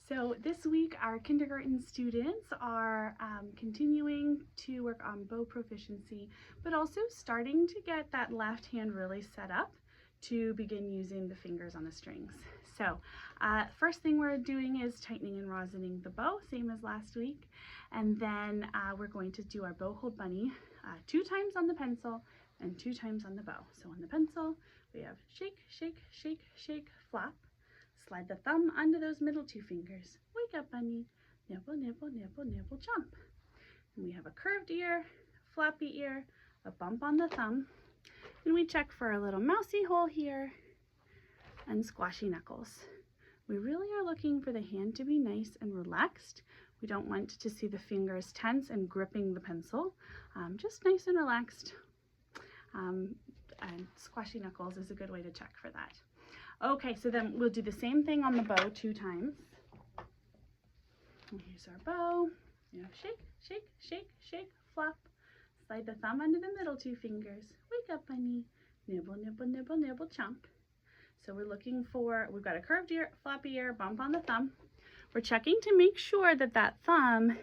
So this week our kindergarten students are continuing to work on bow proficiency, but also starting to get that left hand really set up to begin using the fingers on the strings. So first thing we're doing is tightening and rosining the bow, same as last week. And then we're going to do our bow hold bunny 2 times on the pencil and 2 times on the bow. So on the pencil, we have shake, shake, shake, shake, flop. Slide the thumb onto those middle 2 fingers. Wake up, bunny. Nibble, nibble, nibble, nibble, jump. And we have a curved ear, floppy ear, a bump on the thumb. And we check for a little mousy hole here and squashy knuckles. We really are looking for the hand to be nice and relaxed. We don't want to see the fingers tense and gripping the pencil. Just nice and relaxed. And squashy knuckles is a good way to check for that. Okay, so then we'll do the same thing on the bow 2 times. And here's our bow. You know, shake, shake, shake, shake, flop. Slide the thumb under the middle 2 fingers. Wake up, bunny. Nibble, nibble, nibble, nibble, chomp. So we're looking for, we've got a curved ear, floppy ear, bump on the thumb. We're checking to make sure that that thumb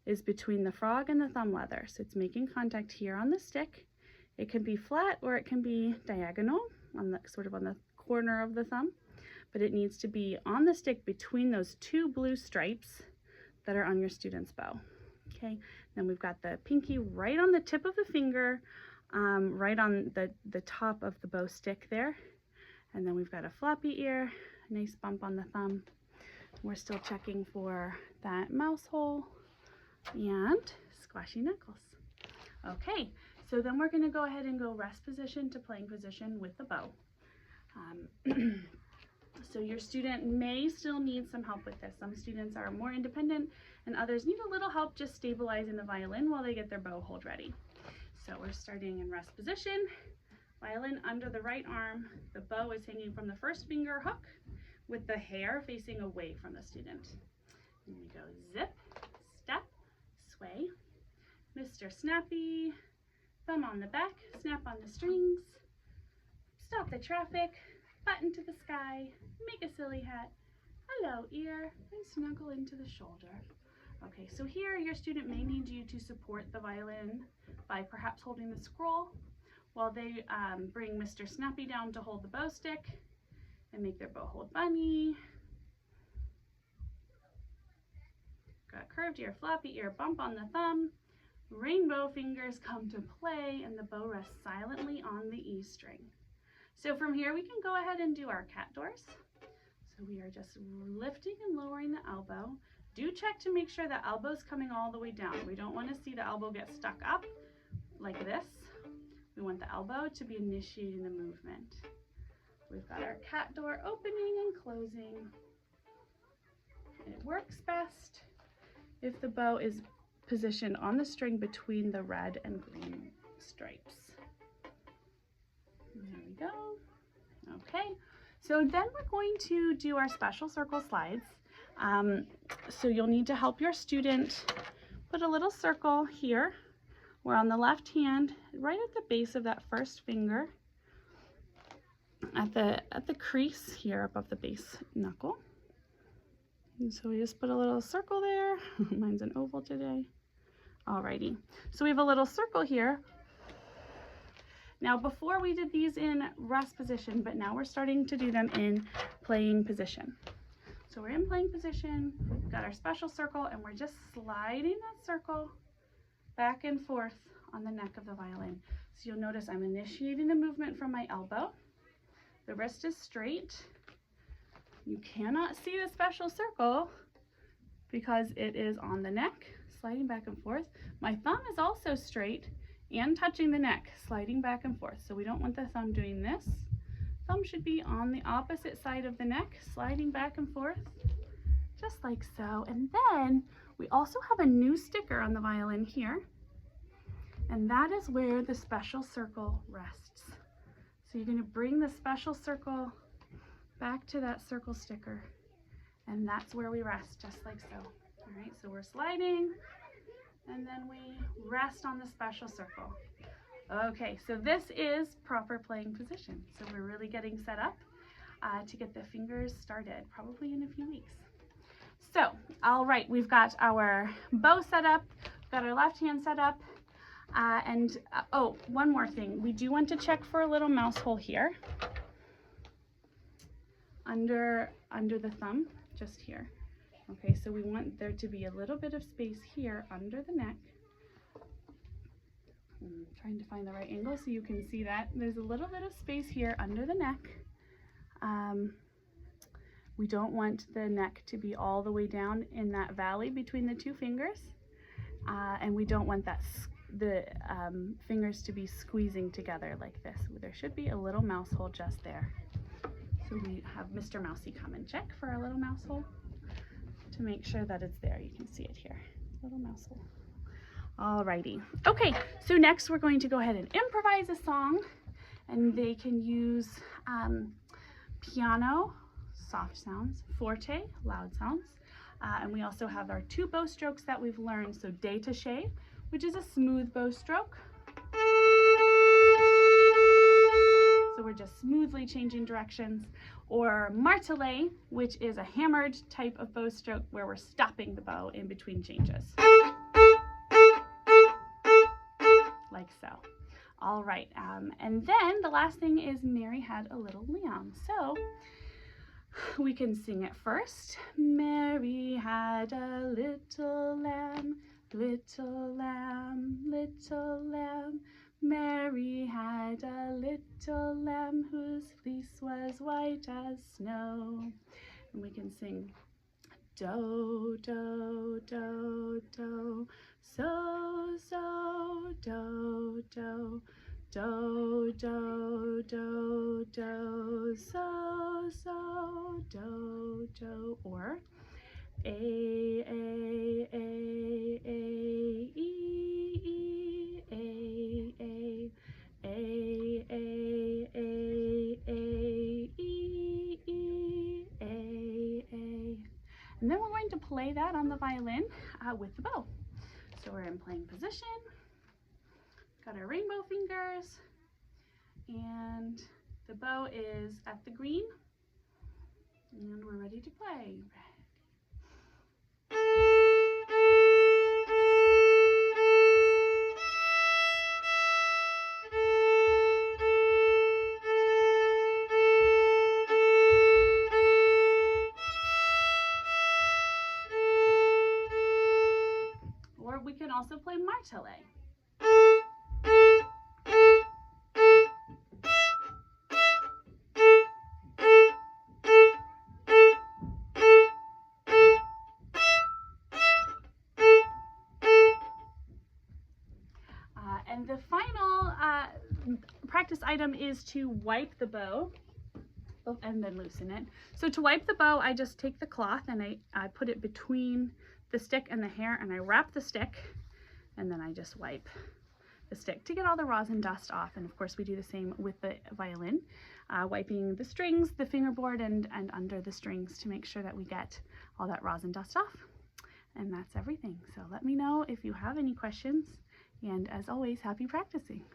is between the frog and the thumb leather. So it's making contact here on the stick. It can be flat or it can be diagonal on the sort of on the corner of the thumb, but it needs to be on the stick between those 2 blue stripes that are on your student's bow. Okay, then we've got the pinky right on the tip of the finger, right on the top of the bow stick there. And then we've got a floppy ear, a nice bump on the thumb. We're still checking for that mouse hole and squashy knuckles. Okay, so then we're going to go ahead and go rest position to playing position with the bow. So your student may still need some help with this. Some students are more independent and others need a little help just stabilizing the violin while they get their bow hold ready. So we're starting in rest position, violin under the right arm. The bow is hanging from the first finger hook with the hair facing away from the student. And we go zip, step, sway, Mr. Snappy, thumb on the back, snap on the strings, stop the traffic, button to the sky, make a silly hat, hello ear, and snuggle into the shoulder. Okay, so here your student may need you to support the violin by perhaps holding the scroll while they bring Mr. Snappy down to hold the bow stick and make their bow hold bunny. Got curved ear, floppy ear, bump on the thumb, rainbow fingers come to play, and the bow rests silently on the E string. So from here we can go ahead and do our cat doors. So we are just lifting and lowering the elbow. Do check to make sure the elbow's coming all the way down. We don't want to see the elbow get stuck up like this. We want the elbow to be initiating the movement. We've got our cat door opening and closing. It works best if the bow is positioned on the string between the red and green stripes. There we go. Okay, so then we're going to do our special circle slides. So you'll need to help your student put a little circle here. We're on the left hand, right at the base of that first finger, at the crease here above the base knuckle. And so we just put a little circle there. Mine's an oval today. Alrighty, so we have a little circle here. Now before we did these in rest position, but now we're starting to do them in playing position. So we're in playing position, we've got our special circle, and we're just sliding that circle back and forth on the neck of the violin. So you'll notice I'm initiating the movement from my elbow. The wrist is straight. You cannot see the special circle because it is on the neck, sliding back and forth. My thumb is also straight and touching the neck, sliding back and forth. So we don't want the thumb doing this. Thumb should be on the opposite side of the neck, sliding back and forth, just like so. And then we also have a new sticker on the violin here, and that is where the special circle rests. So you're going to bring the special circle back to that circle sticker, and that's where we rest, just like so. All right, so we're sliding, and then we rest on the special circle. Okay, so this is proper playing position. So we're really getting set up to get the fingers started, probably in a few weeks. All right, we've got our bow set up, we've got our left hand set up, oh, one more thing. We do want to check for a little mouse hole here, under the thumb, just here. Okay, so we want there to be a little bit of space here under the neck. I'm trying to find the right angle so you can see that. There's a little bit of space here under the neck. We don't want the neck to be all the way down in that valley between the two fingers. And we don't want the fingers to be squeezing together like this. There should be a little mouse hole just there. So we have Mr. Mousy come and check for our little mouse hole to make sure that it's there. You can see it here, little mouse hole. Alrighty. Okay, so next we're going to go ahead and improvise a song, and they can use piano, soft sounds, forte, loud sounds, and we also have our 2 bow strokes that we've learned. So détaché, which is a smooth bow stroke. So we're just smoothly changing directions. Or martelé, which is a hammered type of bow stroke where we're stopping the bow in between changes. Like so. All right, and then the last thing is Mary had a little lamb. So we can sing it first. Mary had a little lamb, little lamb, little lamb. Mary had a little lamb whose fleece was white as snow. And we can sing do, do, do, do, so, so, do, do, do, do, do, do, so, so, do, do, or a, e, e, e, a, e, e, e, a. And then we're going to play that on the violin with the bow. So we're in playing position, got our rainbow fingers, and the bow is at the green, and we're ready to play. Or we can also play martelé. And the final practice item is to wipe the bow and then loosen it. So to wipe the bow, I just take the cloth and I put it between the stick and the hair, and I wrap the stick, and then I just wipe the stick to get all the rosin dust off. And of course we do the same with the violin, wiping the strings, the fingerboard, and under the strings to make sure that we get all that rosin dust off. And that's everything. So let me know if you have any questions. And as always, happy practicing.